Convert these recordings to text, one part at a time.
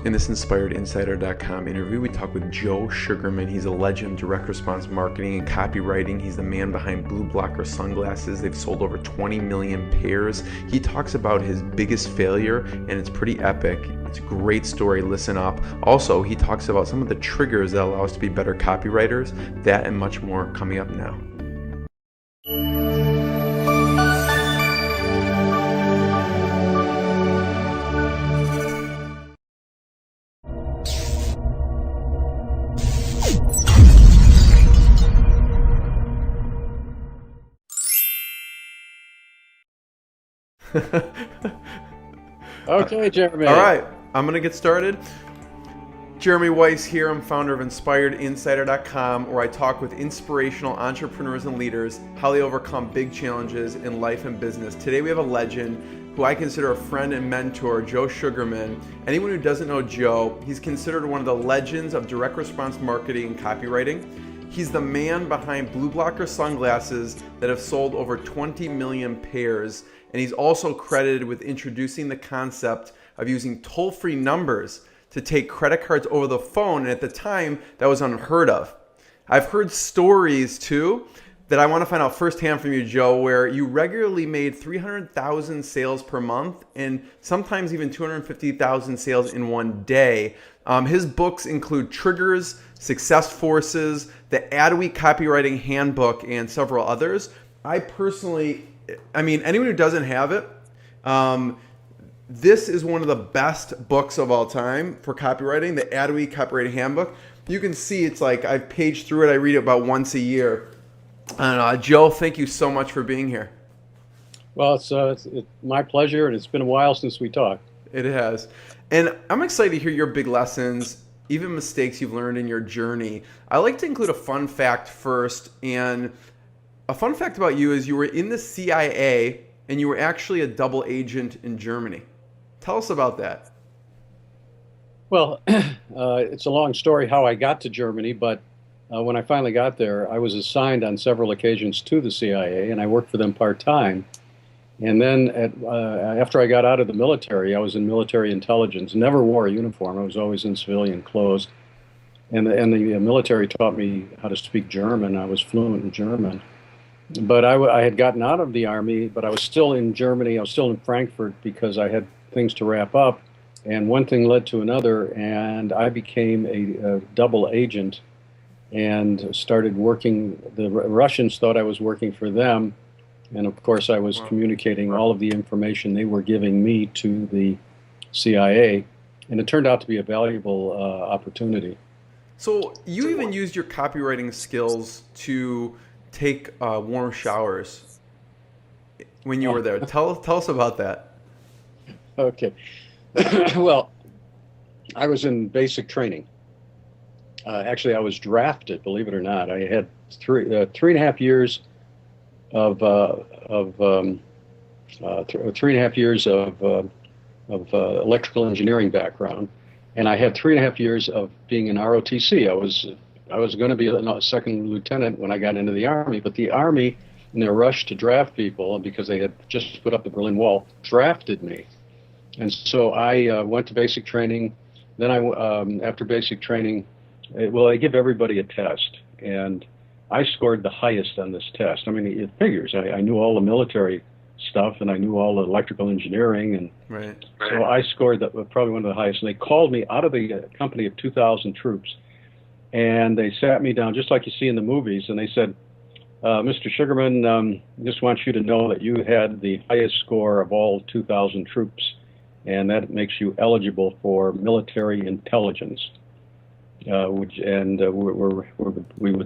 In this InspiredInsider.com interview, we talk with Joe Sugarman. He's a legend, direct response marketing and copywriting. He's the man behind BluBlocker Sunglasses. They've sold over 20 million pairs. He talks about his biggest failure, and it's pretty epic. It's a great story. Listen up. Also, he talks about some of the triggers that allow us to be better copywriters. That and much more coming up now. Okay, Jeremy. All right, I'm going to get started. Jeremy Weisz here. I'm founder of InspiredInsider.com, where I talk with inspirational entrepreneurs and leaders how they overcome big challenges in life and business. Today we have a legend who I consider a friend and mentor, Joe Sugarman. Anyone who doesn't know Joe, he's considered one of the legends of direct response marketing and copywriting. He's the man behind BluBlocker Sunglasses that have sold over 20 million pairs. And he's also credited with introducing the concept of using toll-free numbers to take credit cards over the phone. And at the time, that was unheard of. I've heard stories too that I want to find out firsthand from you, Joe, where you regularly made 300,000 sales per month and sometimes even 250,000 sales in one day. His books include Triggers, Success Forces, the Adweek Copywriting Handbook, and several others. Anyone who doesn't have it, this is one of the best books of all time for copywriting, the Adweek Copywriting Handbook. You can see it's like I've paged through it. I read it about once a year. And Joe, thank you so much for being here. Well, it's my pleasure, and it's been a while since we talked. It has. And I'm excited to hear your big lessons, even mistakes you've learned in your journey. I like to include a fun fact first. And a fun fact about you is you were in the CIA and you were actually a double agent in Germany. Tell us about that. Well, it's a long story how I got to Germany, but when I finally got there, I was assigned on several occasions to the CIA, and I worked for them part-time. And then after I got out of the military, I was in military intelligence, never wore a uniform. I was always in civilian clothes. And the military taught me how to speak German. I was fluent in German. But I had gotten out of the Army, but I was still in Germany. I was still in Frankfurt because I had things to wrap up. And one thing led to another, and I became a double agent and started working. The Russians thought I was working for them. And of course, I was communicating all of the information they were giving me to the CIA. And it turned out to be a valuable opportunity. So you even used your copywriting skills to take warm showers when you were there. Tell us about that. Okay. Well, I was in basic training. Actually, I was drafted, believe it or not. I had three and a half years of 3.5 years of electrical engineering background, and I had 3.5 years of being in ROTC. I was going to be a second lieutenant when I got into the Army, but the Army, in their rush to draft people, because they had just put up the Berlin Wall, drafted me. And so I went to basic training. Then after basic training, they give everybody a test, and I scored the highest on this test. I mean, it figures. I knew all the military stuff, and I knew all the electrical engineering, and right. So I scored probably one of the highest. And they called me out of the company of 2,000 troops, and they sat me down, just like you see in the movies, and they said, Mr. Sugarman, just want you to know that you had the highest score of all 2,000 troops, and that makes you eligible for military intelligence. We would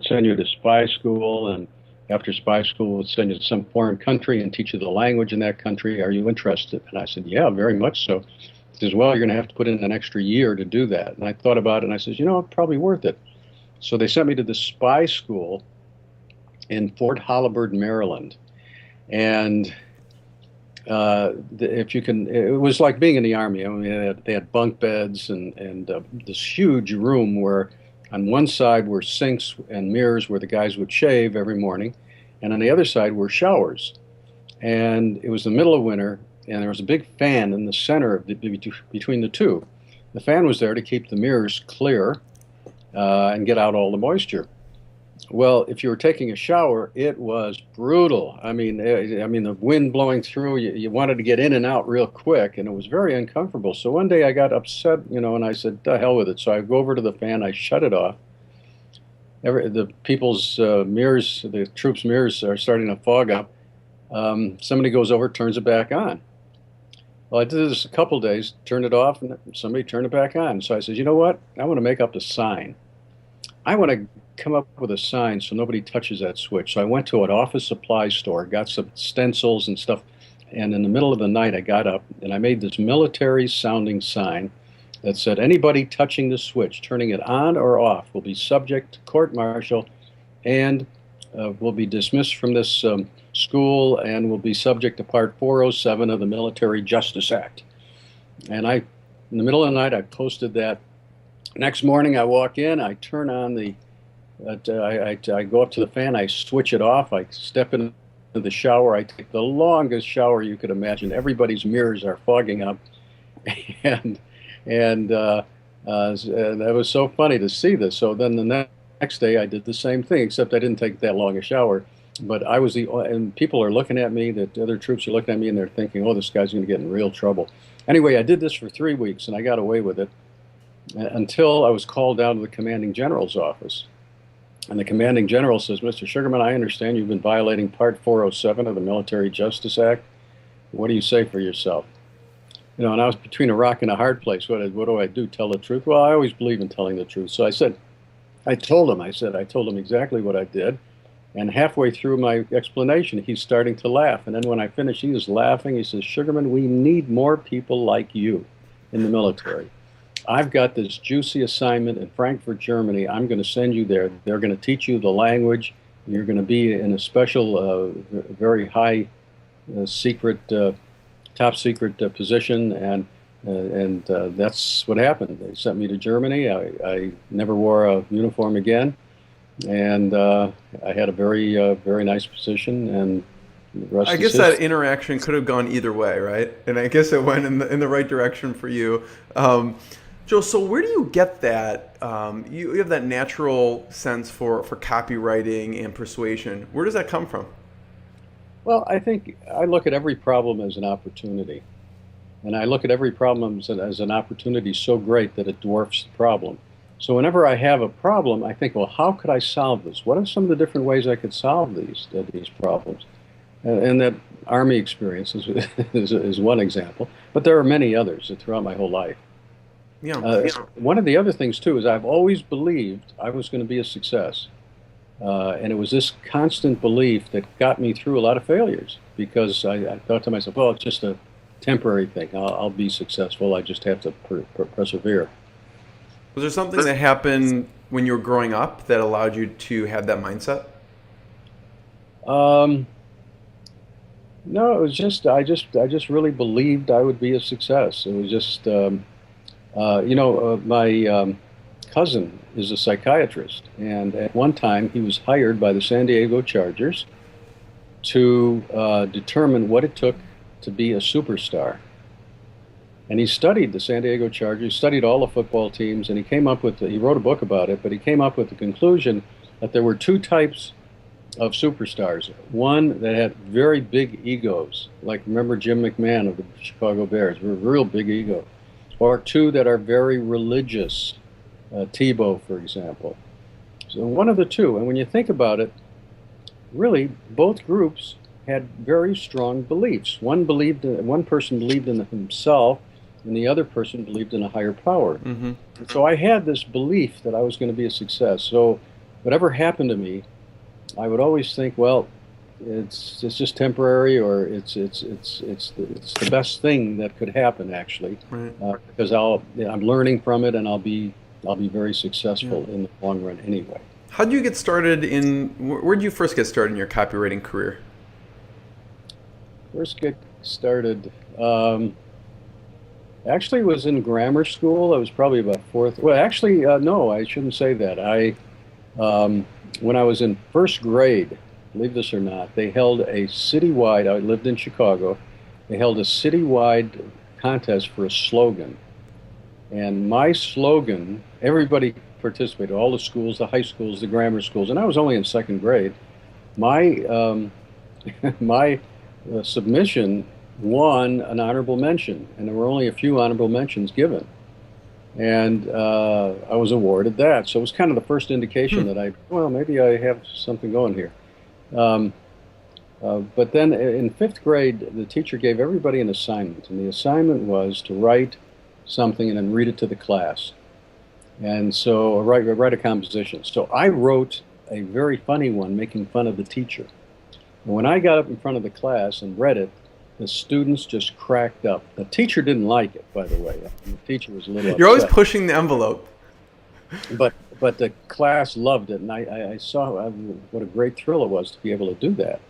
send you to spy school, and after spy school, we'd send you to some foreign country and teach you the language in that country. Are you interested? And I said, yeah, very much so. He says, well, you're going to have to put in an extra year to do that. And I thought about it, and I said, it's probably worth it. So they sent me to the spy school in Fort Holabird, Maryland. And it was like being in the Army. I mean, they had bunk beds and this huge room where on one side were sinks and mirrors where the guys would shave every morning, and on the other side were showers. And it was the middle of winter, and there was a big fan in the center of between the two. The fan was there to keep the mirrors clear and get out all the moisture. Well, if you were taking a shower, it was brutal. I mean, the wind blowing through, you wanted to get in and out real quick, and it was very uncomfortable. So one day I got upset, and I said, "The hell with it." So I go over to the fan, I shut it off. The people's mirrors, the troops' mirrors, are starting to fog up. Somebody goes over, turns it back on. Well, I did this a couple days, turned it off, and somebody turned it back on. So I said, "You know what? I want to make up the sign. I want to come up with a sign so nobody touches that switch." So I went to an office supply store, got some stencils and stuff, and in the middle of the night I got up and I made this military sounding sign that said, "Anybody touching the switch, turning it on or off, will be subject to court martial and will be dismissed from this school and will be subject to Part 407 of the Military Justice Act." And in the middle of the night, I posted that. Next morning, I walk in, I turn on I go up to the fan, I switch it off, I step into the shower, I take the longest shower you could imagine. Everybody's mirrors are fogging up, and that was so funny to see this. So then the next day, I did the same thing, except I didn't take that long a shower. But and people are looking at me, the other troops are looking at me, and they're thinking, "Oh, this guy's going to get in real trouble." Anyway, I did this for 3 weeks, and I got away with it until I was called down to the commanding general's office. And the commanding general says, "Mr. Sugarman, I understand you've been violating Part 407 of the Military Justice Act. What do you say for yourself?" And I was between a rock and a hard place. What do I do? Tell the truth? Well, I always believe in telling the truth. So I told him exactly what I did. And halfway through my explanation, he's starting to laugh. And then when I finished, he was laughing. He says, "Sugarman, we need more people like you in the military. I've got this juicy assignment in Frankfurt, Germany. I'm going to send you there. They're going to teach you the language. You're going to be in a special, very high secret, top secret position." And that's what happened. They sent me to Germany. I never wore a uniform again. And I had a very nice position, and the rest I is guess history. that interaction could have gone either way, right? And I guess it went in the right direction for you. Joe, so where do you get that? You have that natural sense for copywriting and persuasion. Where does that come from? Well, I think I look at every problem as an opportunity. And I look at every problem as an opportunity so great that it dwarfs the problem. So whenever I have a problem, I think, well, how could I solve this? What are some of the different ways I could solve these problems? And that Army experience is one example. But there are many others throughout my whole life. Yeah. One of the other things, too, is I've always believed I was going to be a success. And it was this constant belief that got me through a lot of failures, because I thought to myself, well, it's just a temporary thing. I'll be successful. I just have to persevere. Was there something that happened when you were growing up that allowed you to have that mindset? No, it was just I just really believed I would be a success. It was just my cousin is a psychiatrist, and at one time he was hired by the San Diego Chargers to determine what it took to be a superstar. And he studied the San Diego Chargers, studied all the football teams, and he wrote a book about it, but he came up with the conclusion that there were two types of superstars. One that had very big egos, like remember Jim McMahon of the Chicago Bears, real big ego. Or two that are very religious, Tebow, for example. So one of the two. And when you think about it, really, both groups had very strong beliefs. One person believed in himself, and the other person believed in a higher power. Mm-hmm. So I had this belief that I was going to be a success. So whatever happened to me, I would always think, well, it's just temporary, or it's the best thing that could happen, actually, Right. Because I'm learning from it, and I'll be very successful in the long run anyway. How did you get started where did you first get started in your copywriting career? First get started, actually was in grammar school. I was probably about fourth. Well, actually, no, I shouldn't say that. When I was in first grade, believe this or not, they held a citywide, I lived in Chicago, they held a citywide contest for a slogan. And my slogan, everybody participated, all the schools, the high schools, the grammar schools, and I was only in second grade. My my submission won an honorable mention, and there were only a few honorable mentions given. And I was awarded that. So it was kind of the first indication that well, maybe I have something going here. Um, but then in fifth grade, the teacher gave everybody an assignment, and the assignment was to write something and then read it to the class. And so write a composition. So I wrote a very funny one, making fun of the teacher. And when I got up in front of the class and read it, the students just cracked up. The teacher didn't like it, by the way. The teacher was a little upset. You're always pushing the envelope. But the class loved it, and I saw what a great thrill it was to be able to do that.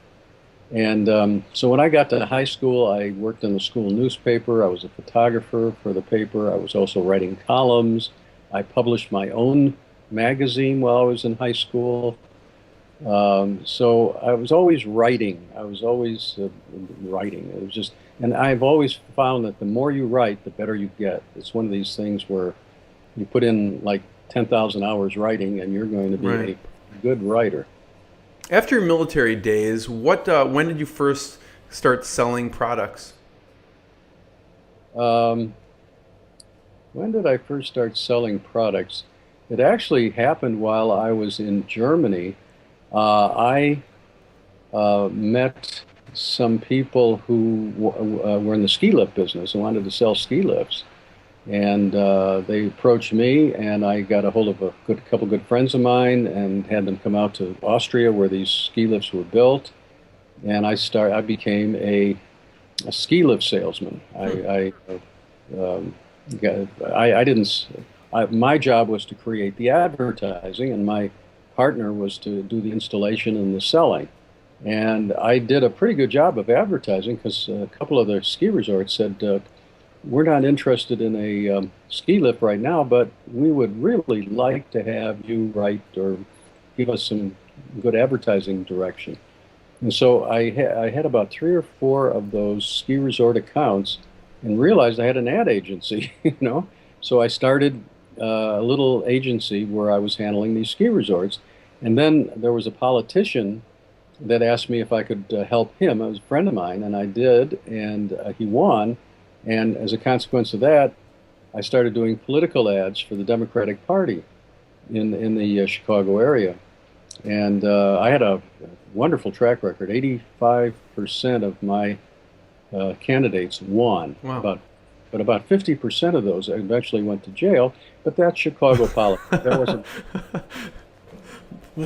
And so when I got to high school, I worked in the school newspaper. I was a photographer for the paper. I was also writing columns. I published my own magazine while I was in high school. So I was always writing. I was always writing. It was just, and I've always found that the more you write, the better you get. It's one of these things where you put in like 10,000 hours writing, and you're going to be a good writer. After your military days, when did you first start selling products? When did I first start selling products? It actually happened while I was in Germany. I met some people who were in the ski lift business and wanted to sell ski lifts. And they approached me, and I got a hold of a couple good friends of mine and had them come out to Austria where these ski lifts were built. And I became a ski lift salesman. My job was to create the advertising, and my partner was to do the installation and the selling. And I did a pretty good job of advertising because a couple of the ski resorts said, we're not interested in a ski lift right now, but we would really like to have you write or give us some good advertising direction. And so I had about 3 or 4 of those ski resort accounts and realized I had an ad agency, So I started a little agency where I was handling these ski resorts. And then there was a politician that asked me if I could help him. It was a friend of mine, and I did, and he won. And as a consequence of that, I started doing political ads for the Democratic Party in the Chicago area. And I had a wonderful track record. 85% of my candidates won. Wow. But about 50% of those eventually went to jail. But that's Chicago politics. That wasn't.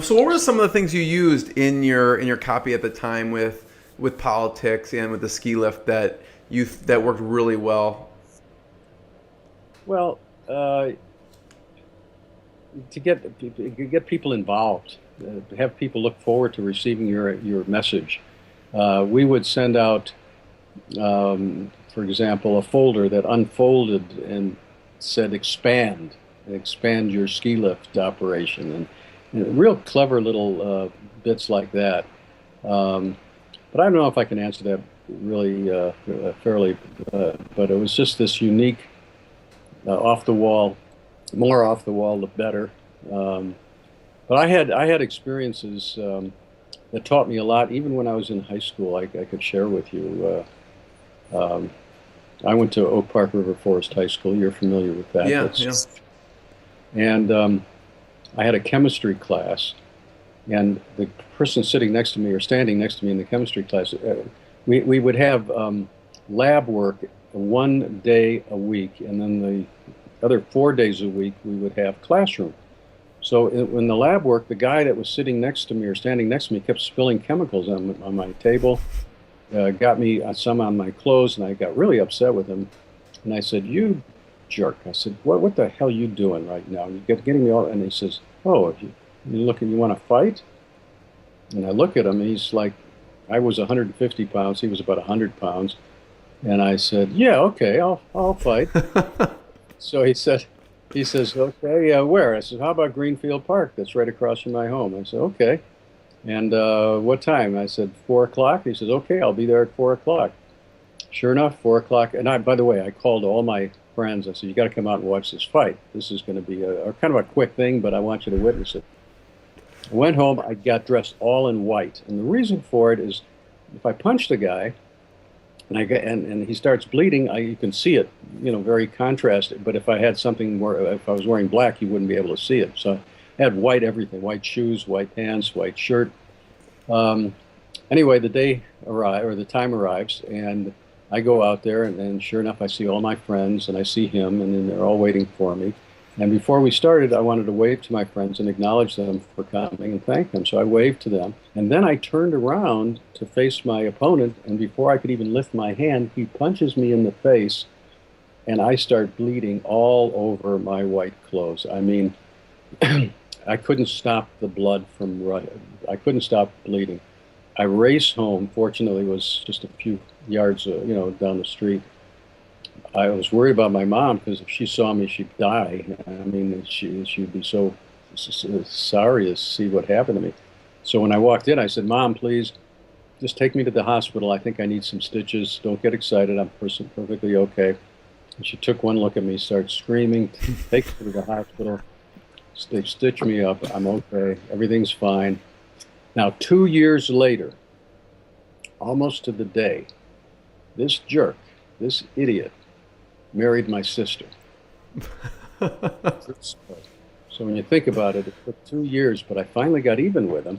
So what were some of the things you used in your copy at the time with politics and with the ski lift that worked really well? Well, to get people involved, have people look forward to receiving your message. We would send out, for example, a folder that unfolded and said expand your ski lift operation, and real clever little bits like that. But I don't know if I can answer that really fairly, but it was just this unique, off the wall, more off the wall the better. But I had experiences that taught me a lot, even when I was in high school. I could share with you. I went to Oak Park River Forest High School. You're familiar with that? Yeah. And I had a chemistry class, and the person sitting next to me or standing next to me in the chemistry class, we would have lab work 1 day a week, and then the other 4 days a week we would have classroom. So in the lab work, the guy that was sitting next to me or standing next to me kept spilling chemicals on my table, got me some on my clothes, and I got really upset with him. And I said, "You jerk." I said, what the hell are you doing right now? You're getting me all. And he says, "Oh, you want to fight?" And I look at him, and he's like, I was 150 pounds, he was about 100 pounds. And I said, "Yeah, okay, I'll fight." So he says, "Okay, where?" I said, "How about Greenfield Park? That's right across from my home." I said, "Okay." And what time? I said, 4 o'clock. He says, "Okay, I'll be there at 4 o'clock." Sure enough, 4 o'clock. And by the way, I called all my friends. I said, you got to come out and watch this fight. This is going to be a kind of a quick thing, but I want you to witness it. I went home. I got dressed all in white. And the reason for it is if I punch the guy and he starts bleeding, you can see it, very contrasted. But if I had something more, if I was wearing black, you wouldn't be able to see it. So I had white everything, white shoes, white pants, white shirt. Anyway, the day arrives, or the time arrives, and I go out there, and sure enough, I see all my friends, and I see him, and then they're all waiting for me. And before we started, I wanted to wave to my friends and acknowledge them for coming and thank them. So I waved to them, and then I turned around to face my opponent, and before I could even lift my hand, he punches me in the face, and I start bleeding all over my white clothes. I mean, I couldn't stop the blood from running. I couldn't stop bleeding. I raced home. Fortunately, it was just a few yards, down the street. I was worried about my mom because if she saw me, she'd die. I mean, she'd be so sorry to see what happened to me. So when I walked in, I said, "Mom, please, just take me to the hospital. I think I need some stitches. Don't get excited. I'm perfectly okay." And she took one look at me, started screaming, "Take me to the hospital. They stitch me up. I'm okay. Everything's fine." Now, 2 years later, almost to the day, this jerk, this idiot, married my sister. So when you think about it, it took 2 years, but I finally got even with him.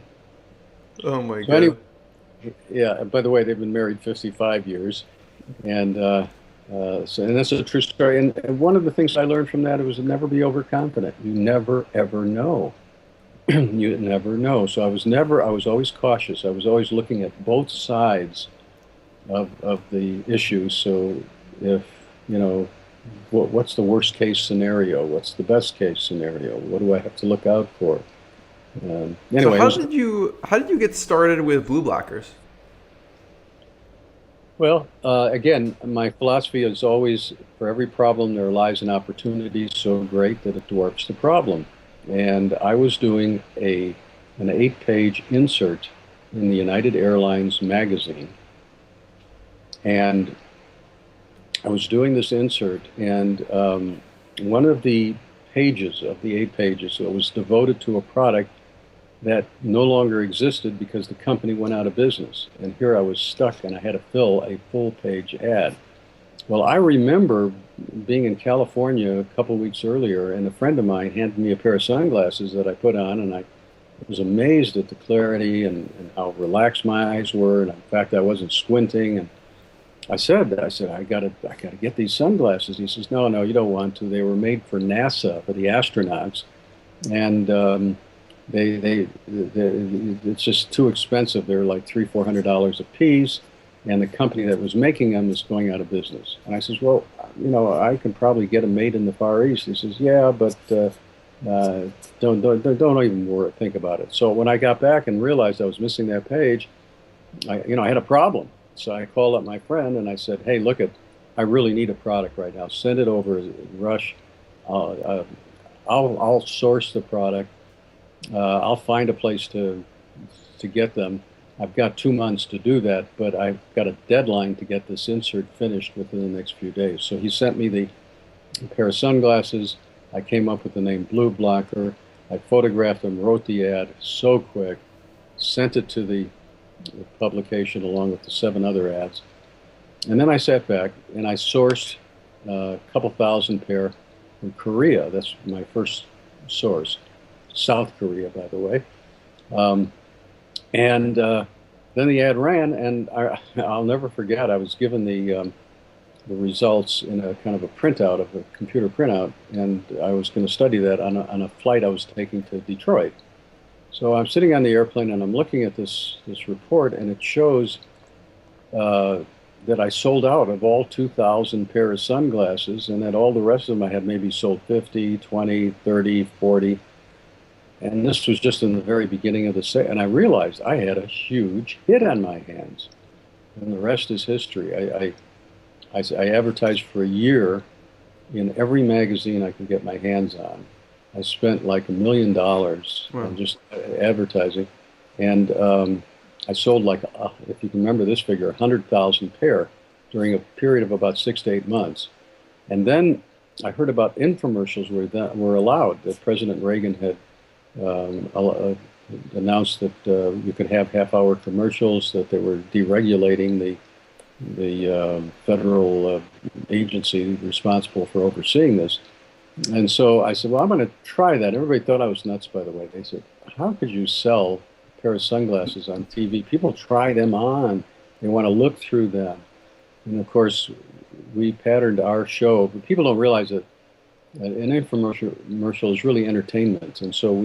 Oh my So God. anyway, yeah, by the way, they've been married 55 years. And and that's a true story. And one of the things I learned from that was to never be overconfident. You never, ever know. You never know. So I was always cautious. I was always looking at both sides of the issue. So if, what's the worst case scenario? What's the best case scenario? What do I have to look out for? So Anyway, how did you get started with BluBlockers? well, again, my philosophy is always for every problem there lies an opportunity so great that it dwarfs the problem. And I was doing an 8-page insert in the United Airlines magazine. And I was doing this insert, and one of the pages of the 8 pages was devoted to a product that no longer existed because the company went out of business. And here I was stuck, and I had to fill a full-page ad. Well, I remember being in California a couple of weeks earlier, and a friend of mine handed me a pair of sunglasses that I put on, and I was amazed at the clarity and how relaxed my eyes were. And in fact, I wasn't squinting. And I said, I gotta get these sunglasses. He says, no, you don't want to. They were made for NASA, for the astronauts, and it's just too expensive. They're like $300-400 a piece, and the company that was making them is going out of business. And I says, well, I can probably get them made in the Far East. He says, yeah, but don't even think about it. So when I got back and realized I was missing that page, I had a problem. So I called up my friend and I said, hey, I really need a product right now. Send it over, Rush. I'll source the product. I'll find a place to get them. I've got 2 months to do that, but I've got a deadline to get this insert finished within the next few days. So he sent me the pair of sunglasses. I came up with the name BluBlocker. I photographed them, wrote the ad so quick, sent it to the publication along with the 7 other ads. And then I sat back and I sourced a couple thousand pair from Korea. That's my first source. South Korea, by the way. And then the ad ran, and I'll never forget, I was given the results in a kind of a printout, of a computer printout, and I was going to study that on a flight I was taking to Detroit. So I'm sitting on the airplane, and I'm looking at this report, and it shows that I sold out of all 2,000 pair of sunglasses, and that all the rest of them I had maybe sold 50, 20, 30, 40. And this was just in the very beginning of the sale. And I realized I had a huge hit on my hands. And the rest is history. I advertised for a year in every magazine I could get my hands on. I spent like $1 million on just advertising. And I sold like, if you can remember this figure, 100,000 pair. during a period of about 6 to 8 months. And then I heard about infomercials were allowed, that President Reagan had announced that you could have half-hour commercials, that they were deregulating the federal agency responsible for overseeing this. And so I said, well, I'm going to try that. Everybody thought I was nuts, by the way. They said, how could you sell a pair of sunglasses on TV? People try them on. They want to look through them. And of course, we patterned our show, but people don't realize that an infomercial is really entertainment. And so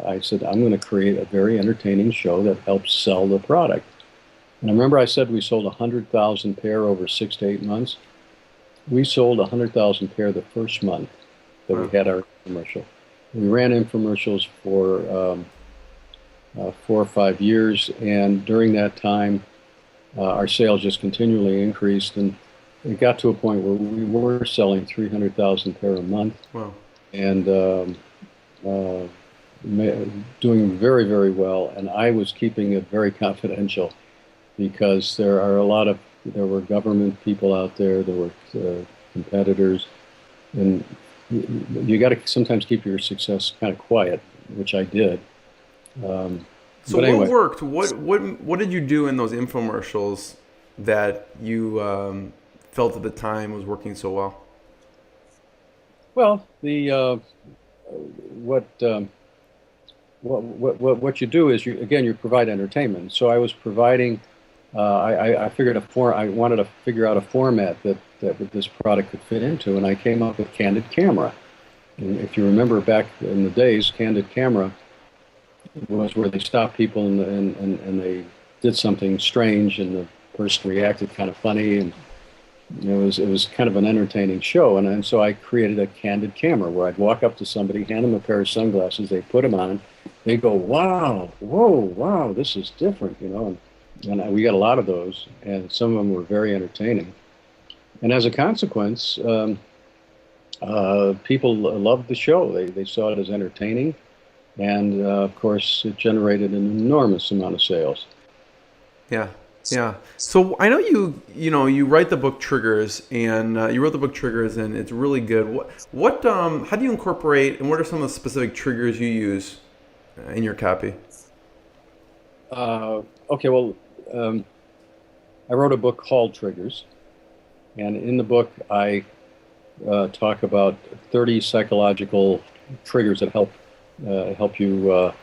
I said, I'm going to create a very entertaining show that helps sell the product. And I remember I said we sold 100,000 pair over 6 to 8 months. We sold 100,000 pair the first month that we had our infomercial. We ran infomercials for 4 or 5 years, and during that time, our sales just continually increased, and it got to a point where we were selling 300,000 pair a month. Wow. And doing very, very well. And I was keeping it very confidential because there were government people out there, there were competitors, and you got to sometimes keep your success kind of quiet, which I did. So anyway, what worked? What did you do in those infomercials that you felt at the time was working so well? Well, what you do is you provide entertainment. So I was providing. I wanted to figure out a format that this product could fit into, and I came up with Candid Camera. And if you remember back in the days, Candid Camera was where they stopped people and they did something strange, and the person reacted kind of funny, and it was kind of an entertaining show. And so I created a Candid Camera where I'd walk up to somebody, hand them a pair of sunglasses, they put them on, they go, wow, whoa, wow, this is different, and we got a lot of those, and some of them were very entertaining. And as a consequence, people loved the show. They saw it as entertaining. And of course, it generated an enormous amount of sales. Yeah, yeah. So I know you write the book Triggers, and you wrote the book Triggers, and it's really good. How do you incorporate, and what are some of the specific triggers you use in your copy? Okay, well, I wrote a book called Triggers, and in the book I talk about 30 psychological triggers that help you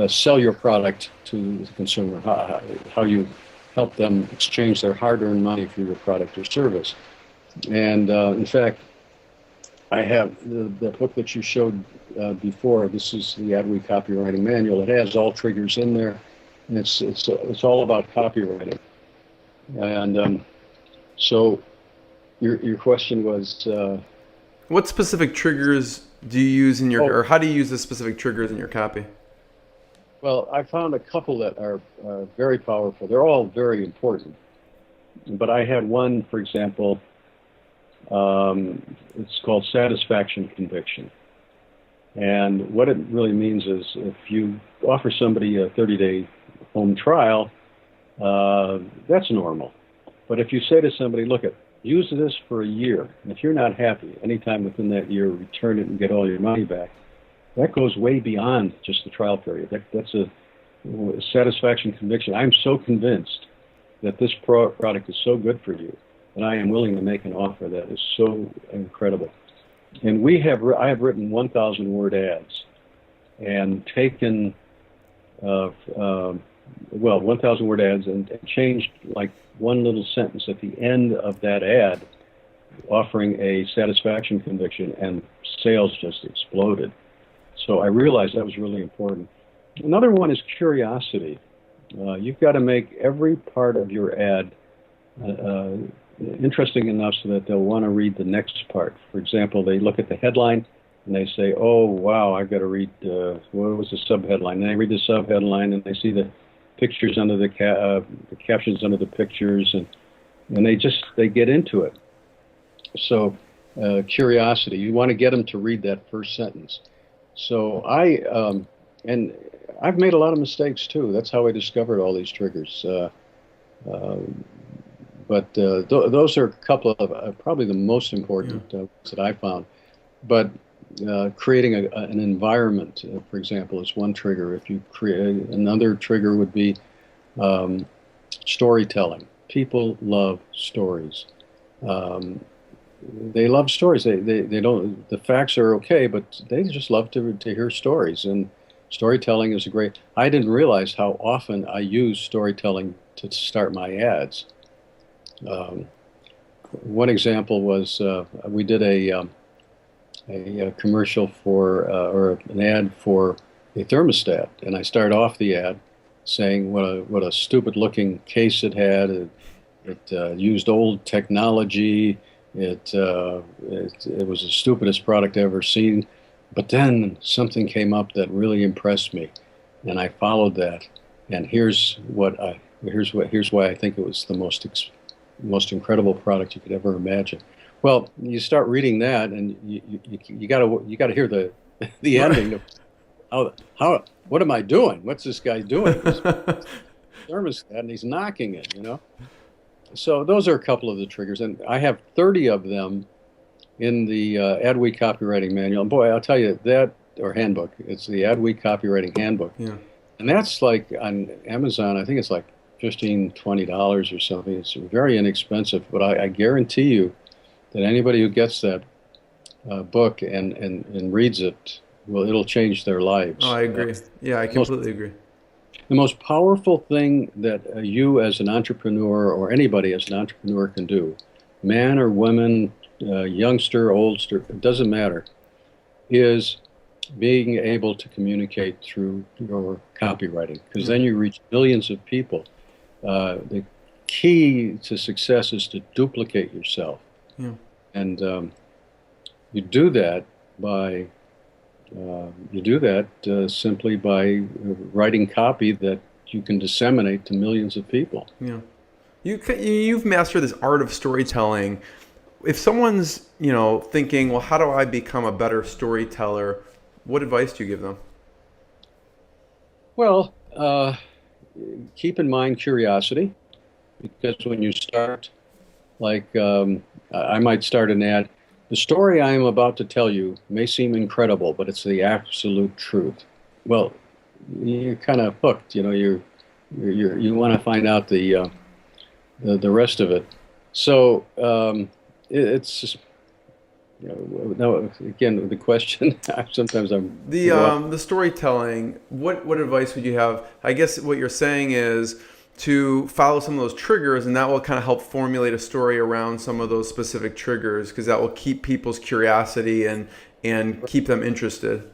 sell your product to the consumer. How you help them exchange their hard-earned money for your product or service. And in fact, I have the book that you showed before. This is the Adweek Copywriting Manual. It has all triggers in there, and it's all about copywriting. And so your question was. What specific triggers do you use or how do you use the specific triggers in your copy? Well, I found a couple that are very powerful. They're all very important. But I had one, for example, it's called satisfaction conviction. And what it really means is if you offer somebody a 30-day home trial, that's normal. But if you say to somebody, look, use this for a year, and if you're not happy, anytime within that year, return it and get all your money back. That goes way beyond just the trial period. That's a satisfaction conviction. I'm so convinced that this product is so good for you that I am willing to make an offer that is so incredible. And I have written 1,000-word ads and taken 1,000-word ads and changed like one little sentence at the end of that ad, offering a satisfaction conviction, and sales just exploded. So I realized that was really important. Another one is curiosity. You've got to make every part of your ad interesting enough so that they'll want to read the next part. For example, they look at the headline and they say, oh, wow, I've got to read, what was the subheadline? And they read the subheadline and they see the pictures under the captions under the pictures, and they get into it. So curiosity, you want to get them to read that first sentence. So and I've made a lot of mistakes too. That's how I discovered all these triggers. Those are a couple of probably the most Yeah. important that I found. But creating an environment, for example, is one trigger. If you create another trigger would be um, storytelling. People love stories. Um, they love stories. They don't. The facts are okay, but they just love to hear stories. And storytelling is a great. I didn't realize how often I use storytelling to start my ads. Um, One example was we did a commercial for or an ad for a thermostat, and I start off the ad saying what a stupid looking case it had. It used old technology. It was the stupidest product I ever seen. But then something came up that really impressed me, and I followed that. And here's why I think it was the most incredible product you could ever imagine. Well, you start reading that, and you gotta hear the the Right. ending. Of how what am I doing? What's this guy doing? He's thermostat and he's knocking it. So those are a couple of the triggers, and I have 30 of them in the Adweek Copywriting Manual. And boy, I'll tell you that or handbook. It's the Adweek Copywriting Handbook, Yeah. and that's like on Amazon. I think it's like $15-20 or something. It's very inexpensive, but I guarantee you that anybody who gets that book and reads it, well, it'll change their Oh, lives. I agree. Yeah, I completely agree. The most powerful thing that you as an entrepreneur or anybody as an entrepreneur can do, man or woman, youngster, oldster, it doesn't matter, is being able to communicate through your copywriting, because Yeah. then you reach millions of people. The key to success is to duplicate yourself. Yeah. And you do that by simply by writing copy that you can disseminate to millions of people. Yeah. You've mastered this art of storytelling. If someone's, thinking, well, how do I become a better storyteller? What advice do you give them? Well, keep in mind curiosity, because when you start, like I might start an ad. The story I am about to tell you may seem incredible, but it's the absolute truth. Well, you're kind of hooked. You want to find out the rest of it. So it's just, no, again, the question. Sometimes I'm The storytelling. What advice would you have? I guess what you're saying is to follow some of those triggers, and that will kind of help formulate a story around some of those specific triggers, because that will keep people's curiosity and keep them interested.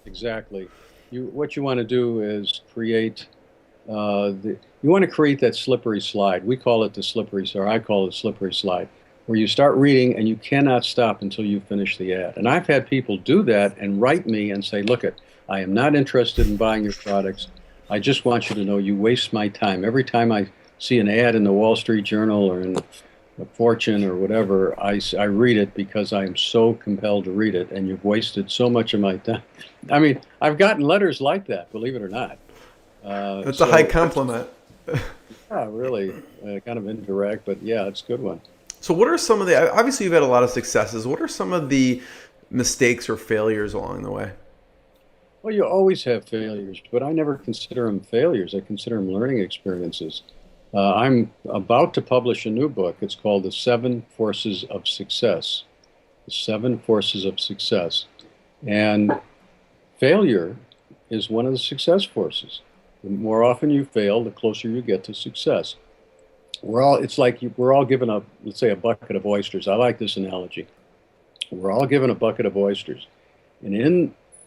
exactly. What you want to do is create you want to create that slippery slide. We call it the slippery, or I call it slippery slide, where you start reading and you cannot stop until you finish the ad. And I've had people do that and write me and say, "Look, I am not interested in buying your products. I just want you to know you waste my time. Every time I see an ad in the Wall Street Journal or in Fortune or whatever, I read it because I am so compelled to read it, and you've wasted so much of my time." I mean, I've gotten letters like that, believe it or not. That's a high So, compliment. yeah, really, kind of indirect, but yeah, it's a good one. So, what are some of the? Obviously, you've had a lot of successes. What are some of the mistakes or failures along the way? Well, you always have failures, but I never consider them failures. I consider them learning experiences. I'm about to publish a new book. It's called The Seven Forces of Success. The Seven Forces of Success. And failure is one of the success forces. The more often you fail, the closer you get to success. It's like we're all given let's say, a bucket of oysters. I like this analogy. We're all given a bucket of oysters. And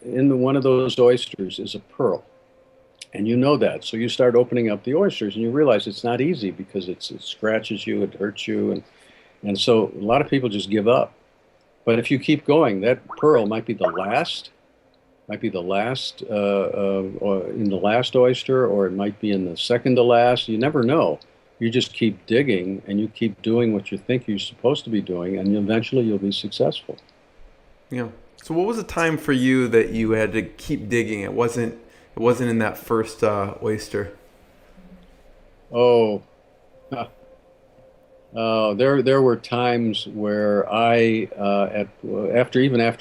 in one of those oysters is a pearl. And you know that. So you start opening up the oysters and you realize it's not easy because it scratches you, it hurts you. And so a lot of people just give up. But if you keep going, that pearl might be the last or in the last oyster, or it might be in the second to last. You never know. You just keep digging and you keep doing what you think you're supposed to be doing, and eventually you'll be successful. Yeah. So, what was the time for you that you had to keep digging? It wasn't in that first oyster. Oh, There were times where after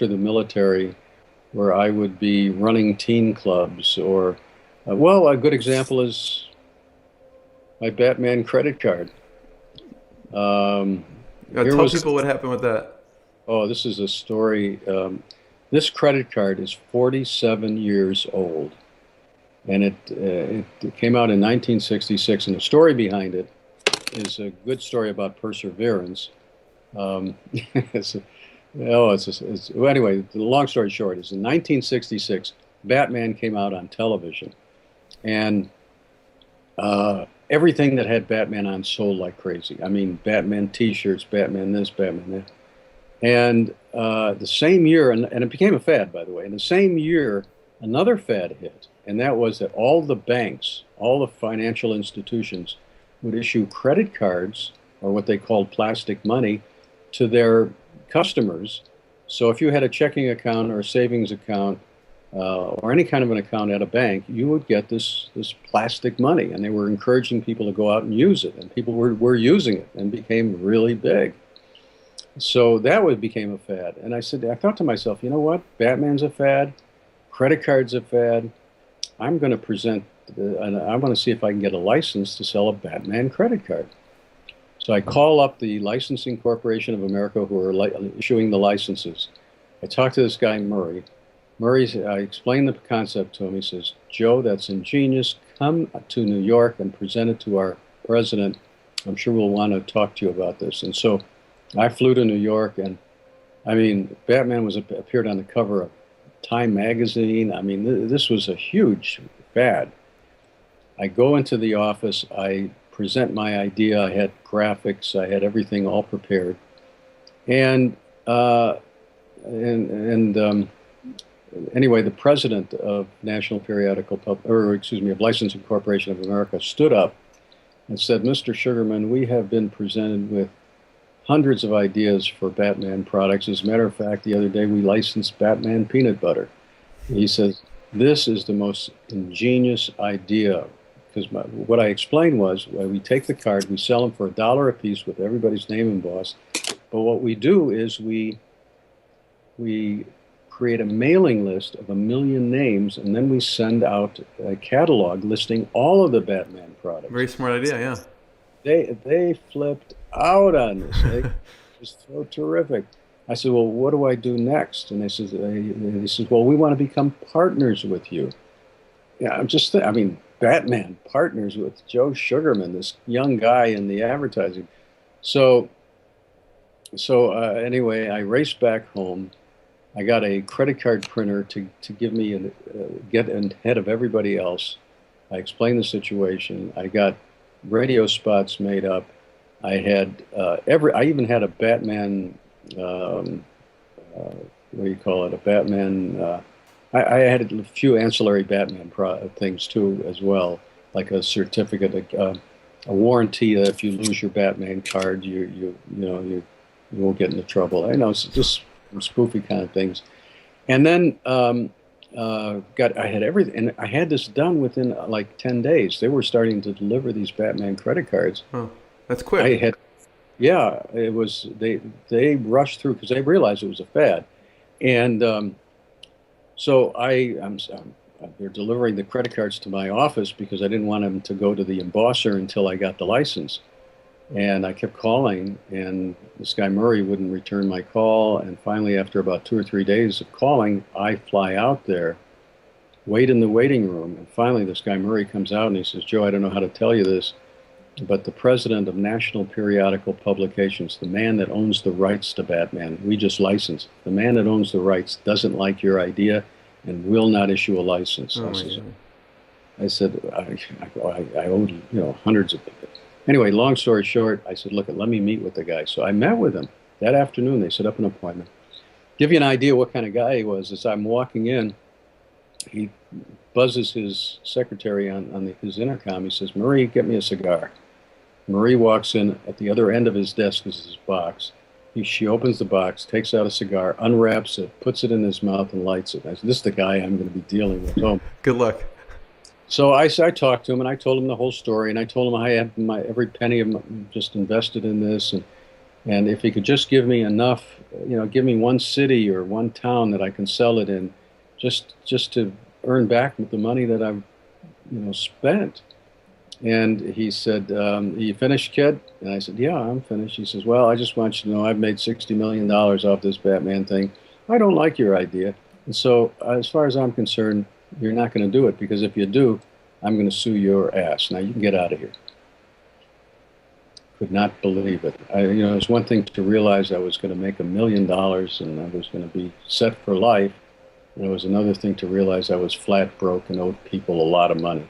the military, where I would be running teen clubs, or well, a good example is my Batman credit card. Here Tell was people what happened with that. Oh, this is a story. This credit card is 47 years old, and it came out in 1966. And the story behind it is a good story about perseverance. It's, well, anyway, the long story short is in 1966, Batman came out on television, and everything that had Batman on sold like crazy. I mean, Batman T-shirts, Batman this, Batman that. And the same year, and it became a fad, by the way, in the same year, another fad hit, and that was that all the banks, all the financial institutions would issue credit cards, or what they called plastic money, to their customers. So if you had a checking account or a savings account or any kind of an account at a bank, you would get this plastic money, and they were encouraging people to go out and use it, and people were using it and became really big. So that became a fad. And I thought to myself, you know what? Batman's a fad. Credit card's a fad. I'm going to see if I can get a license to sell a Batman credit card. So I call up the Licensing Corporation of America, who are issuing the licenses. I talk to this guy, Murray. I explained the concept to him. He says, Joe, that's ingenious. Come to New York and present it to our president. I'm sure we'll want to talk to you about this. And so I flew to New York, and I mean, Batman appeared on the cover of Time magazine. I mean, this was a huge fad. I go into the office, I present my idea, I had graphics, I had everything all prepared. And anyway, the president of of Licensing Corporation of America stood up and said, Mr. Sugarman, we have been presented with hundreds of ideas for Batman products. As a matter of fact, the other day we licensed Batman peanut butter. He says, this is the most ingenious idea, because what I explained was, we take the card, we sell them for $1 a piece with everybody's name embossed, but what we do is we create a mailing list of 1 million names, and then we send out a catalog listing all of the Batman products. Very smart idea, yeah. They flipped out on this. It was so terrific. I said, well, what do I do next? And he says, well, we want to become partners with you. Yeah, I mean, Batman partners with Joe Sugarman, this young guy in the advertising. So anyway, I raced back home. I got a credit card printer to give me get ahead of everybody else. I explained the situation. I got radio spots made up. I had I even had a Batman. What do you call it? A Batman. I had a few ancillary Batman things too, as well, like a certificate, a warranty that if you lose your Batman card, you won't get into trouble. I know, it's just some spoofy kind of things. And then I had everything, and I had this done within like 10 days. They were starting to deliver these Batman credit cards. Oh, that's quick. Yeah, it was. They rushed through because they realized it was a fad, and so they're delivering the credit cards to my office because I didn't want them to go to the embosser until I got the license. And I kept calling, and this guy Murray wouldn't return my call. And finally, after about 2 or 3 days of calling, I fly out there, wait in the waiting room. And finally, this guy Murray comes out and he says, Joe, I don't know how to tell you this, but the president of National Periodical Publications, the man that owns the rights to Batman, we just licensed, the man that owns the rights doesn't like your idea and will not issue a license. Oh, I said, I owed hundreds of. Anyway, long story short, I said, look, let me meet with the guy. So I met with him that afternoon. They set up an appointment. Give you an idea what kind of guy he was. As I'm walking in, he buzzes his secretary on his intercom. He says, Marie, get me a cigar. Marie walks in. At the other end of his desk is his box. She opens the box, takes out a cigar, unwraps it, puts it in his mouth, and lights it. I said, this is the guy I'm going to be dealing with. Oh, good luck. So I talked to him and I told him the whole story, and I told him I had every penny of just invested in this, and if he could just give me enough, give me one city or one town that I can sell it in, just to earn back the money that I've spent. And he said, "You finished, kid?" And I said, "Yeah, I'm finished." He says, "Well, I just want you to know I've made $60 million off this Batman thing. I don't like your idea. And so, as far as I'm concerned, you're not going to do it, because if you do, I'm going to sue your ass. Now you can get out of here." Could not believe it. It was one thing to realize I was going to make $1 million and I was going to be set for life. And it was another thing to realize I was flat broke and owed people a lot of money.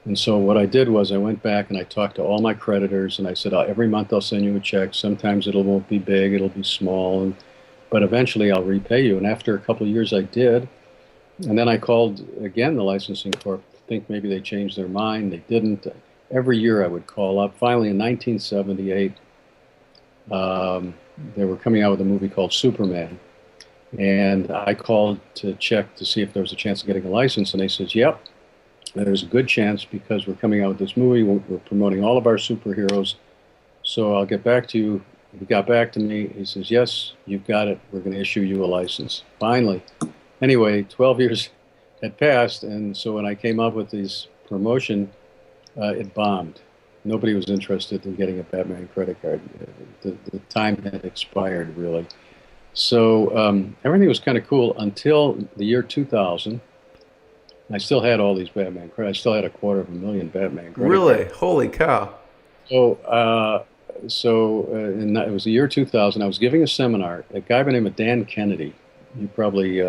And so what I did was I went back and I talked to all my creditors, and I said, every month I'll send you a check. Sometimes it won't be big, it'll be small, but eventually I'll repay you. And after a couple of years I did. And then I called again the licensing corp to think maybe they changed their mind. They didn't. Every year I would call up. Finally in 1978, they were coming out with a movie called Superman. And I called to check to see if there was a chance of getting a license. And they said, "Yep, there's a good chance, because we're coming out with this movie. We're promoting all of our superheroes. So I'll get back to you." He got back to me. He says, "Yes, you've got it. We're going to issue you a license." Finally. Anyway, 12 years had passed. And so when I came up with this promotion, it bombed. Nobody was interested in getting a Batman credit card. The time had expired, really. So everything was kind of cool until the year 2000. I still had all these Batman credits. I still had $250,000 Batman credit Really? cards. Holy cow. It was the year 2000. I was giving a seminar. A guy by the name of Dan Kennedy. You probably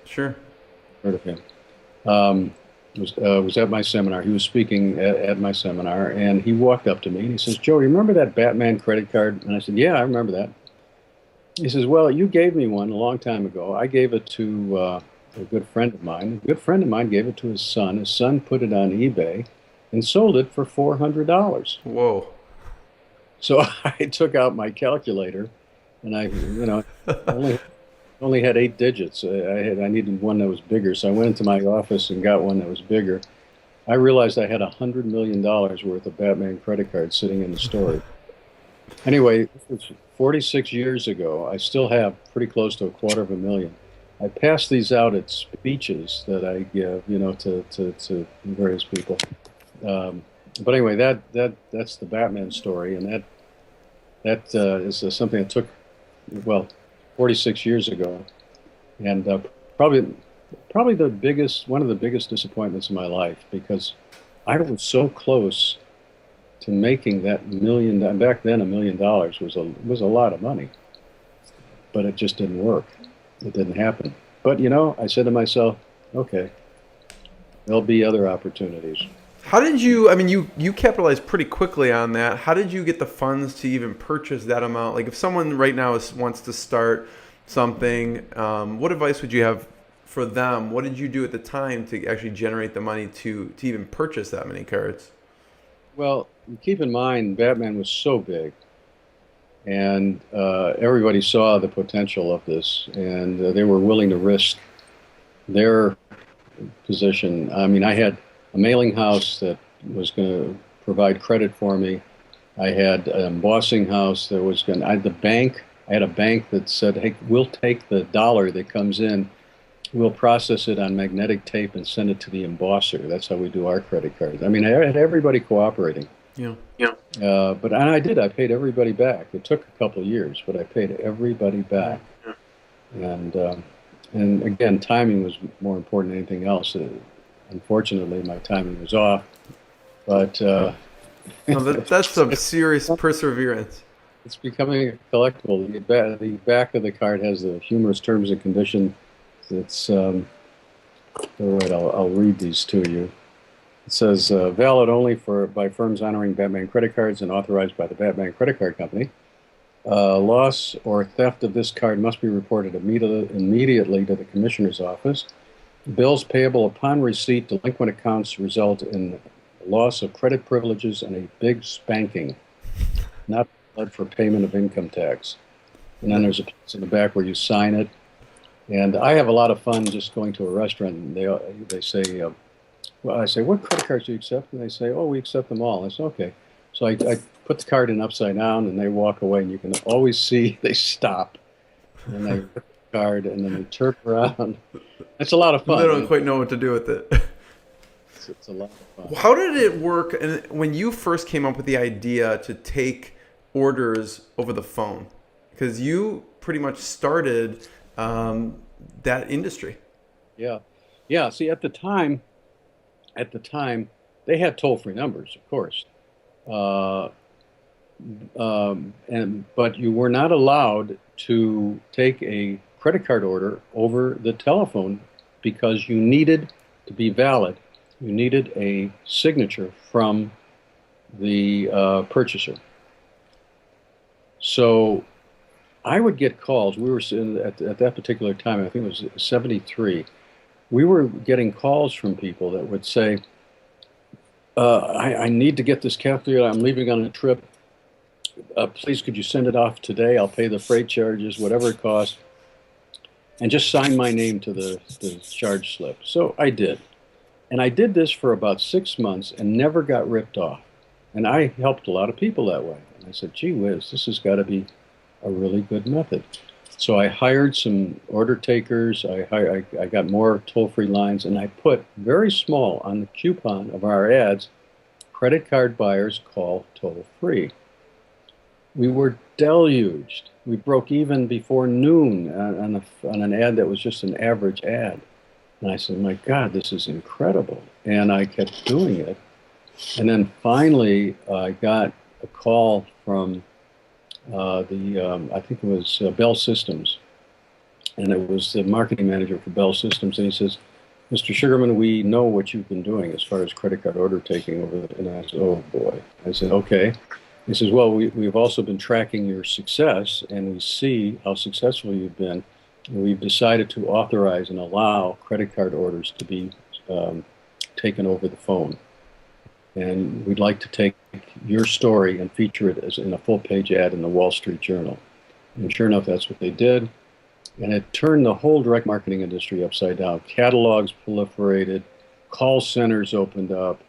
Sure. heard of him. Was at my seminar. He was speaking at my seminar, and he walked up to me and he says, "Joe, you remember that Batman credit card?" And I said, "Yeah, I remember that." He says, "Well, you gave me one a long time ago. I gave it to a good friend of mine. A good friend of mine gave it to his son. His son put it on eBay and sold it for $400. Whoa. So I took out my calculator, and I only had 8 digits. I needed one that was bigger, so I went into my office and got one that was bigger. I realized I had $100 million worth of Batman credit cards sitting in the storage. Anyway, it's 46 years ago. I still have pretty close to $250,000. I pass these out at speeches that I give, to various people. But anyway, that's the Batman story, and that is something that took, 46 years ago, and probably one of the biggest disappointments in my life, because I was so close to making that million. Back then, $1 million was a lot of money, but it just didn't work. It didn't happen. But I said to myself, okay, there'll be other opportunities. How did you, you capitalized pretty quickly on that. How did you get the funds to even purchase that amount? Like if someone right now wants to start something, what advice would you have for them? What did you do at the time to actually generate the money to even purchase that many cards? Well, keep in mind, Batman was so big, and everybody saw the potential of this, and they were willing to risk their position. I had a mailing house that was going to provide credit for me. I had an embossing house that was going to, I had a bank that said, "Hey, we'll take the dollar that comes in, we'll process it on magnetic tape and send it to the embosser." That's how we do our credit cards. I had everybody cooperating. Yeah. But I did. I paid everybody back. It took a couple of years, but I paid everybody back. And again, timing was more important than anything else. Unfortunately, my timing was off. But that's some serious perseverance. It's becoming a collectible. The back of the card has the humorous terms and conditions. It's all right. I'll read these to you. It says, "Valid only by firms honoring Batman credit cards and authorized by the Batman Credit Card Company. Loss or theft of this card must be reported immediately to the Commissioner's Office. Bills payable upon receipt, delinquent accounts result in loss of credit privileges and a big spanking, not for payment of income tax." And then there's a place in the back where you sign it. And I have a lot of fun just going to a restaurant, and they say, Well, I say, what credit cards do you accept? And they say, oh, we accept them all. I say, okay. So I put the card in upside down, and they walk away, and you can always see they stop, and they put the card, and then they turn around. It's a lot of They fun. don't quite know what to do with it. It's a lot of fun. How did it work? And when you first came up with the idea to take orders over the phone, because you pretty much started that industry. Yeah, yeah. See, at the time, they had toll-free numbers, of course, uh, but you were not allowed to take a credit card order over the telephone because you needed to be valid. You needed a signature from the purchaser. So I would get calls. We were at that particular time, I think it was 73. We were getting calls from people that would say, I need to get this calculator. I'm leaving on a trip. Please, could you send it off today? I'll pay the freight charges, whatever it costs, and just sign my name to the charge slip. So I did. And I did this for about 6 months and never got ripped off. And I helped a lot of people that way. And I said, gee whiz, this has got to be a really good method. So I hired some order takers. I got more toll-free lines, and I put very small on the coupon of our ads, credit card buyers call toll-free. We were deluged. We broke even before noon on an ad that was just an average ad. And I said, my God, this is incredible. And I kept doing it. And then finally, I got a call from I think it was Bell Systems. And it was the marketing manager for Bell Systems. And he says, Mr. Sugarman, we know what you've been doing as far as credit card order taking over. And I said, oh, boy. I said, okay. He says, well, we've also been tracking your success, and we see how successful you've been. And we've decided to authorize and allow credit card orders to be taken over the phone. And we'd like to take your story and feature it as in a full-page ad in the Wall Street Journal. And sure enough, that's what they did. And it turned the whole direct marketing industry upside down. Catalogs proliferated, call centers opened up,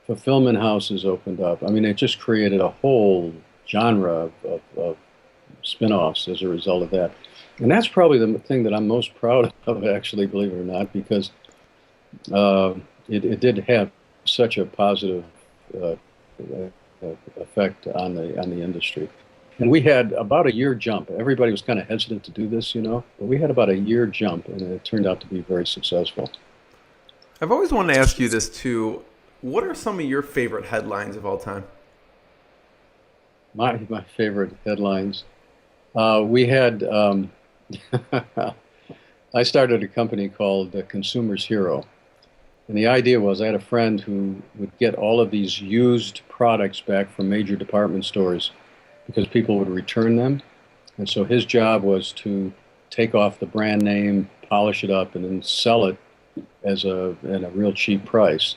fulfillment houses opened up. I mean, it just created a whole genre of spin-offs as a result of that. And that's probably the thing that I'm most proud of, actually, believe it or not, because it did have such a positive effect on the industry. And we had about a year jump. Everybody was kind of hesitant to do this, but we had about a year jump, and it turned out to be very successful. I've always wanted to ask you this too. What are some of your favorite headlines of all time? My favorite headlines. We had. I started a company called Consumer's Hero. And the idea was I had a friend who would get all of these used products back from major department stores because people would return them. And so his job was to take off the brand name, polish it up, and then sell it at a real cheap price.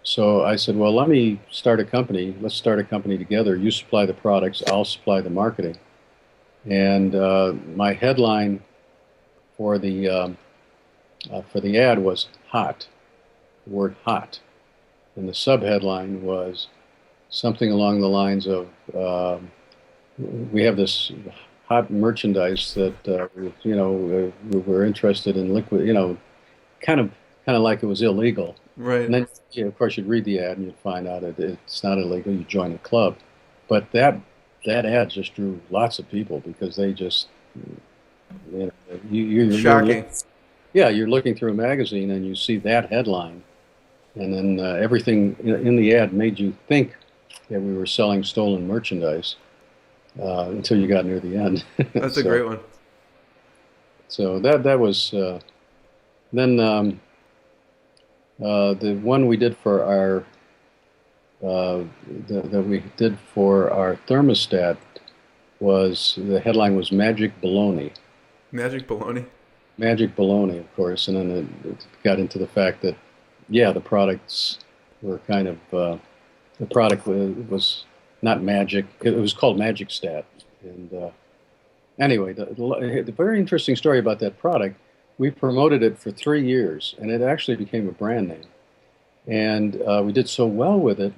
So I said, well, let me start a company. Let's start a company together. You supply the products, I'll supply the marketing. And my headline for the ad was hot, the word hot. And the subheadline was something along the lines of, we have this hot merchandise that, we're interested in liquid, kind of like it was illegal. Right. And then, of course, you'd read the ad and you'd find out it's not illegal. You join a club. But that ad just drew lots of people because they just, shocking. You're looking through a magazine and you see that headline, and then everything in the ad made you think that we were selling stolen merchandise until you got near the end. That's a great one. So that was then the one we did for our that we did for our thermostat was, the headline was Magic Baloney. Magic Baloney? Magic Baloney, of course, and then it got into the fact that, the products were kind of, the product was not magic, it was called Magic Stat. And anyway, the very interesting story about that product, we promoted it for 3 years, and it actually became a brand name. And we did so well with it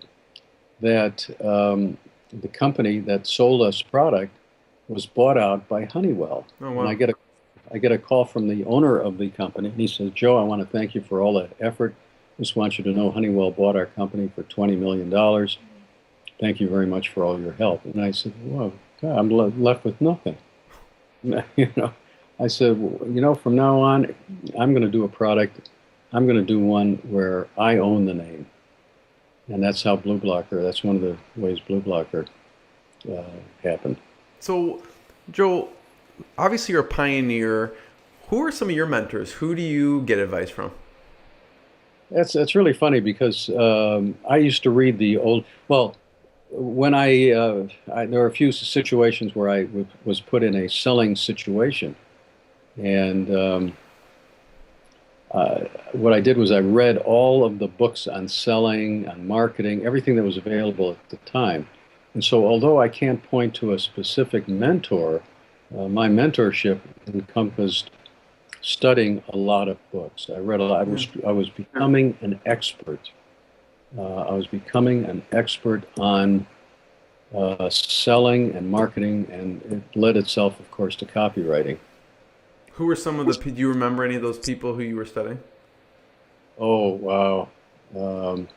that the company that sold us product was bought out by Honeywell. Oh, And wow. I get a call from the owner of the company, and he says, "Joe, I want to thank you for all that effort. Just want you to know Honeywell bought our company for $20 million. Thank you very much for all your help." And I said, "Whoa, God, I'm left with nothing." You know, I said, "Well, from now on, I'm going to do a product. I'm going to do one where I own the name." And that's how BluBlocker, that's one of the ways BluBlocker uh, happened. So, Joel, obviously you're a pioneer. Who are some of your mentors? Who do you get advice from? That's really funny because I used to read the old, well, when there were a few situations where was put in a selling situation. And what I did was I read all of the books on selling, on marketing, everything that was available at the time. And so, although I can't point to a specific mentor, my mentorship encompassed studying a lot of books. I read a lot. Yeah. I was becoming an expert. I was becoming an expert on selling and marketing, and it led itself, of course, to copywriting. Who were some of the, do you remember any of those people who you were studying? Oh, wow. Um,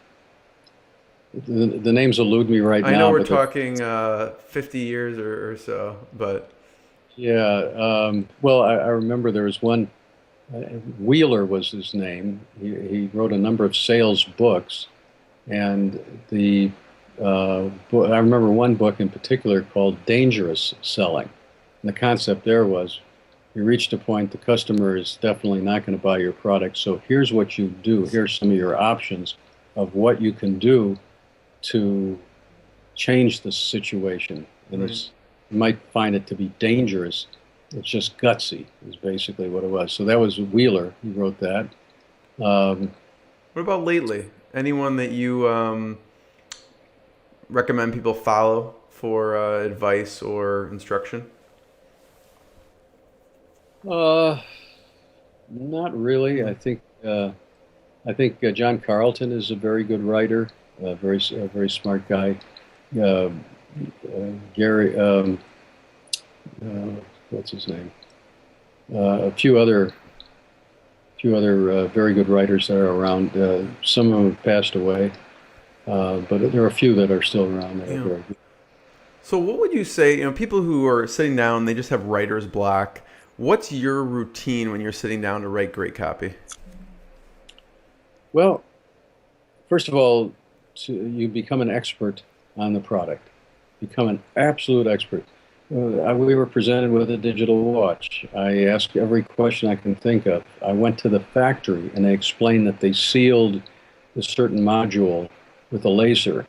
the names elude me right I know now, we're but talking 50 years or so, but yeah. Well, I remember there was one, Wheeler was his name. He wrote a number of sales books, and I remember one book in particular called Dangerous Selling. And the concept there was you reached a point the customer is definitely not going to buy your product. So here's what you do. Here's some of your options of what you can do to change the situation. And right. you might find it to be dangerous. It's just gutsy, is basically what it was. So that was Wheeler. He wrote that. Um, What about lately? Anyone that you recommend people follow for advice or instruction? uh, Not really. No. I think John Carlton is a very good writer, a very smart guy. Uh, Gary, what's his name? A few other very good writers that are around. Some of them have passed away, but there are a few that are still around that are Yeah. very good. So what would you say, people who are sitting down, they just have writer's block. What's your routine when you're sitting down to write great copy? Well, first of all, you become an expert on the product. Become an absolute expert. We were presented with a digital watch. I asked every question I can think of. I went to the factory and they explained that they sealed a certain module with a laser.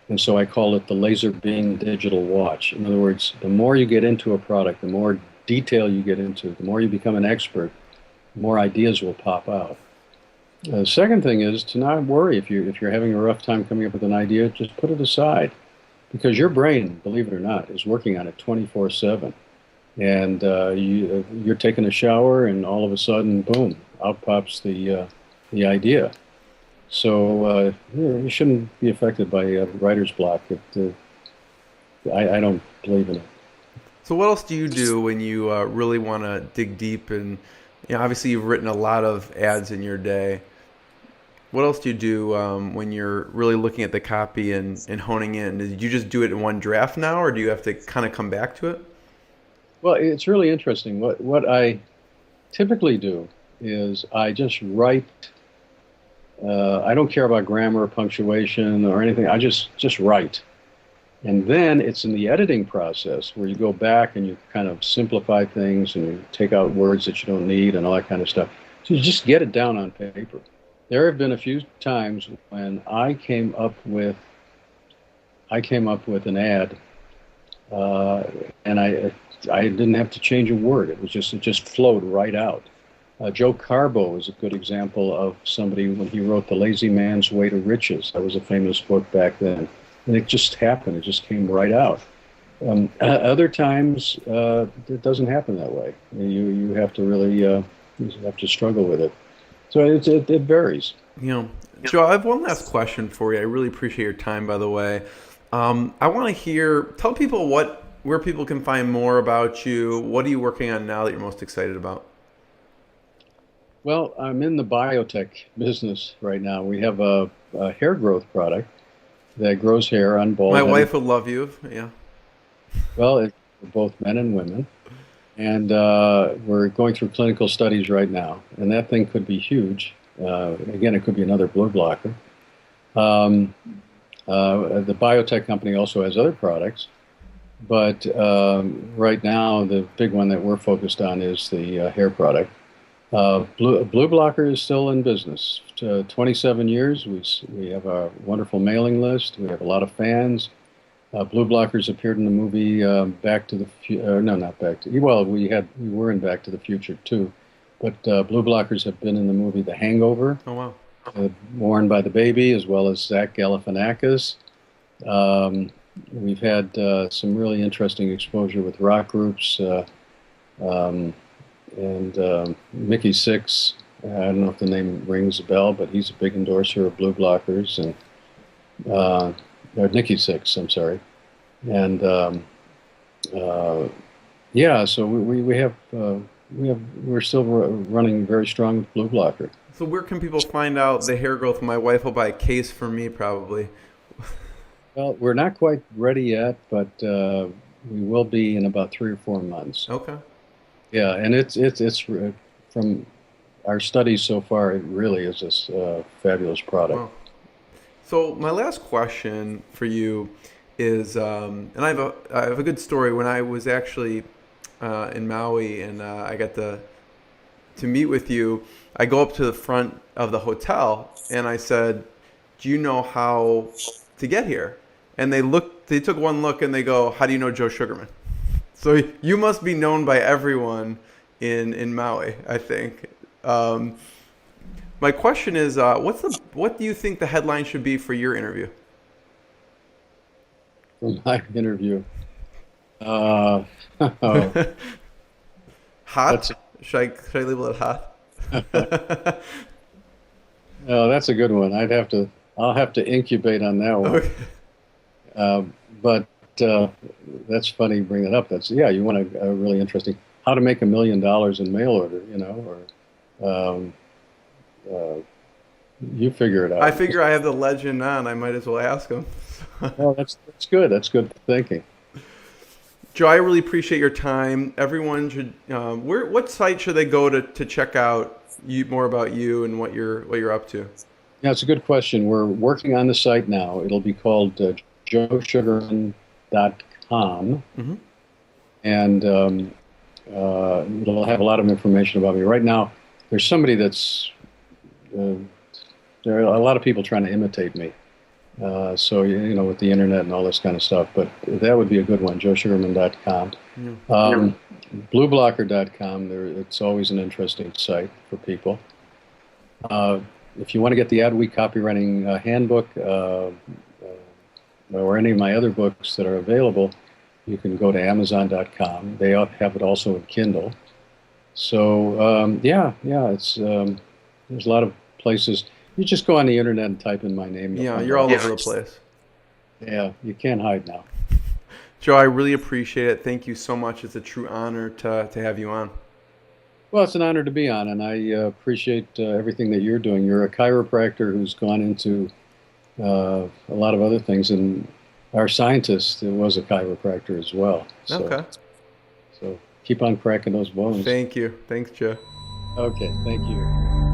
And so I call it the laser beam digital watch. In other words, the more you get into a product, the more detail you get into, the more you become an expert, the more ideas will pop out. The second thing is to not worry if you're having a rough time coming up with an idea, just put it aside because your brain, believe it or not, is working on it 24/7. And you're taking a shower, and all of a sudden, boom, out pops the idea. So you shouldn't be affected by writer's block. I don't believe in it. So what else do you do when you really want to dig deep and obviously you've written a lot of ads in your day. What else do you do when you're really looking at the copy and honing in? Did you just do it in one draft now, or do you have to kind of come back to it? Well, it's really interesting. What I typically do is I just write. I don't care about grammar or punctuation or anything. I just write. And then it's in the editing process where you go back and you kind of simplify things and you take out words that you don't need and all that kind of stuff. So you just get it down on paper. There have been a few times when I came up with an ad, and I didn't have to change a word. It just flowed right out. Joe Carbo is a good example of somebody when he wrote The Lazy Man's Way to Riches. That was a famous book back then. And it just happened. It just came right out. Other times, it doesn't happen that way. You have to really you have to struggle with it. So it varies. You know, Joe, I have one last question for you. I really appreciate your time, by the way. I want to tell people where people can find more about you. What are you working on now that you're most excited about? Well, I'm in the biotech business right now. We have a hair growth product that grows hair on bald My headed. wife would love you. Yeah. Well, it's for both men and women. And we're going through clinical studies right now. And that thing could be huge. Again, it could be another blue blocker. The biotech company also has other products. But right now, the big one that we're focused on is the hair product. BluBlocker is still in business. 27 years. We have a wonderful mailing list. We have a lot of fans. BluBlocker's appeared in the movie Back to the Future. No, not Back to. Well, we were in Back to the Future too, but BluBlockers have been in the movie The Hangover. Oh wow. Worn by the Baby, as well as Zach Galifianakis. We've had some really interesting exposure with rock groups. And Mickey Six, I don't know if the name rings a bell, but he's a big endorser of BluBlockers, and or Nikki Six, I'm sorry, and yeah, so we're still running very strong with BluBlocker. So where can people find out the hair growth? My wife will buy a case for me probably. Well, we're not quite ready yet, but we will be in about 3 or 4 months. Okay. Yeah, and it's from our studies so far, it really is this fabulous product. Wow. So my last question for you is, and I have a good story. When I was actually in Maui and I got to meet with you, I go up to the front of the hotel and I said, "Do you know how to get here?" And they took one look and they go, "How do you know Joe Sugarman?" So you must be known by everyone in Maui, I think. My question is, what do you think the headline should be for your interview? For my interview, oh, Hot? Should I label it hot? oh, that's a good one. I'll have to incubate on that one. Okay. But that's funny you bring that up. You want a really interesting, how to make $1 million in mail order, or you figure it out. I figure I have the legend on. I might as well ask him. Well, that's good. That's good thinking. Joe, I really appreciate your time. Everyone should. What site should they go to check out more about you and what you're up to? Yeah, it's a good question. We're working on the site now. It'll be called joesugarman.com, Mm-hmm. and it'll have a lot of information about me. Right now, there's somebody that's there are a lot of people trying to imitate me. So with the internet and all this kind of stuff, but that would be a good one. joesugarman.com, BluBlocker.com. It's always an interesting site for people. If you want to get the Adweek Copywriting Handbook or any of my other books that are available, you can go to Amazon.com. They have it also in Kindle. So it's there's a lot of places. You just go on the internet and type in my name. Yeah, you're all over the place. Yeah, you can't hide now. Joe, I really appreciate it. Thank you so much. It's a true honor to have you on. Well, it's an honor to be on, and I appreciate everything that you're doing. You're a chiropractor who's gone into a lot of other things, and our scientist was a chiropractor as well. Okay. So keep on cracking those bones. Thank you. Thanks, Joe. Okay, thank you.